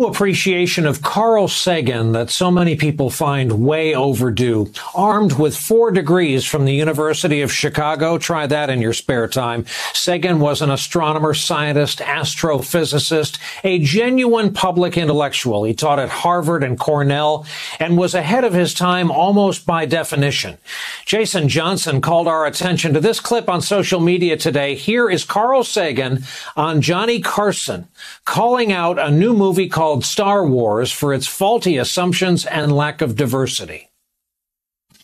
Appreciation of Carl Segan that so many people find way overdue. Armed with 4 degrees from the University of Chicago, try that in your spare time. Segan was an astronomer, scientist, astrophysicist, a genuine public intellectual. He taught at Harvard and Cornell and was ahead of his time almost by definition. Jason Johnson called our attention to this clip on social media today. Here is Carl Segan on Johnny Carson calling out a new movie called Star Wars for its faulty assumptions and lack of diversity.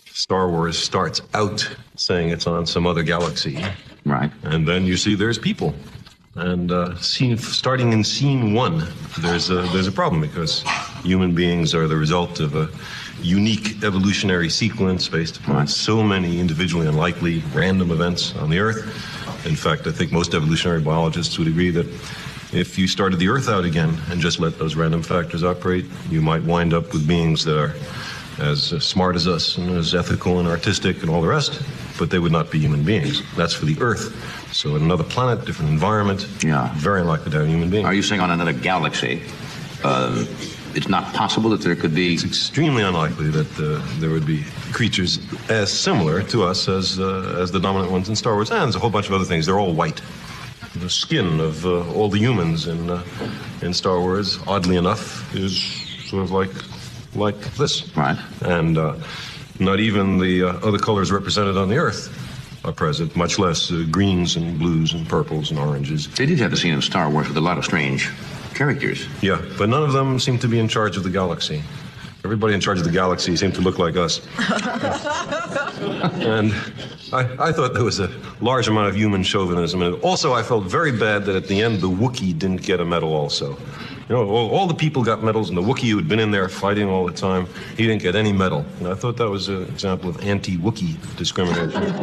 Star Wars starts out saying it's on some other galaxy. Right. And then you see there's people. And starting in scene 1, there's a problem because human beings are the result of a unique evolutionary sequence based upon so many individually unlikely random events on the Earth. In fact, I think most evolutionary biologists would agree that if you started the Earth out again and just let those random factors operate, you might wind up with beings that are as smart as us and as ethical and artistic and all the rest, but they would not be human beings. That's for the Earth. So in another planet, different environment, very unlikely to have a human being. Are you saying on another galaxy, it's not possible that there could be... It's extremely unlikely that there would be creatures as similar to us as the dominant ones in Star Wars, and there's a whole bunch of other things. They're all white. The skin of all the humans in Star Wars, oddly enough, is sort of like this. Right. And not even the other colors represented on the Earth are present, much less greens and blues and purples and oranges. They did have a scene in Star Wars with a lot of strange characters. Yeah, but none of them seem to be in charge of the galaxy. Everybody in charge of the galaxy seemed to look like us. And I thought there was a large amount of human chauvinism. And also, I felt very bad that at the end, the Wookiee didn't get a medal also. You know, all the people got medals, and the Wookiee who had been in there fighting all the time, he didn't get any medal. And I thought that was an example of anti-Wookiee discrimination.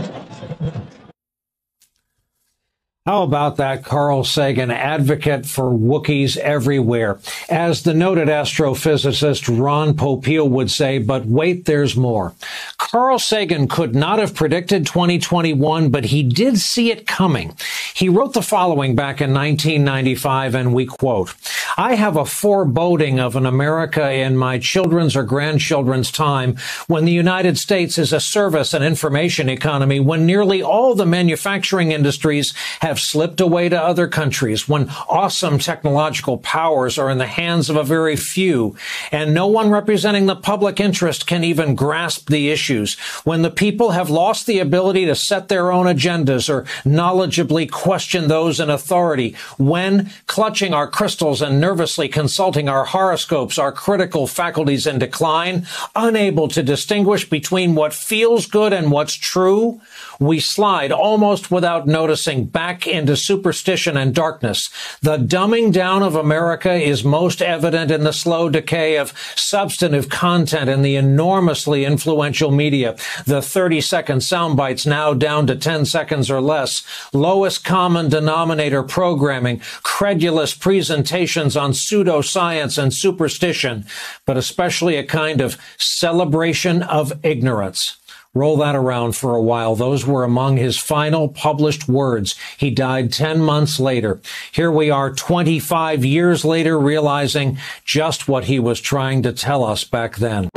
How about that, Carl Sagan, advocate for Wookiees everywhere? As the noted astrophysicist Ron Popeil would say, but wait, there's more. Carl Sagan could not have predicted 2021, but he did see it coming. He wrote the following back in 1995, and we quote, "I have a foreboding of an America in my children's or grandchildren's time when the United States is a service and information economy, when nearly all the manufacturing industries have slipped away to other countries, when awesome technological powers are in the hands of a very few, and no one representing the public interest can even grasp the issues, when the people have lost the ability to set their own agendas or knowledgeably question those in authority, when, clutching our crystals and nervously consulting our horoscopes, our critical faculties in decline, unable to distinguish between what feels good and what's true, we slide almost without noticing back into superstition and darkness. The dumbing down of America is most evident in the slow decay of substantive content in the enormously influential media, the 30-second sound bites now down to 10 seconds or less, lowest common denominator programming, credulous presentations on pseudoscience and superstition, but especially a kind of celebration of ignorance." Roll that around for a while. Those were among his final published words. He died 10 months later. Here we are 25 years later, realizing just what he was trying to tell us back then.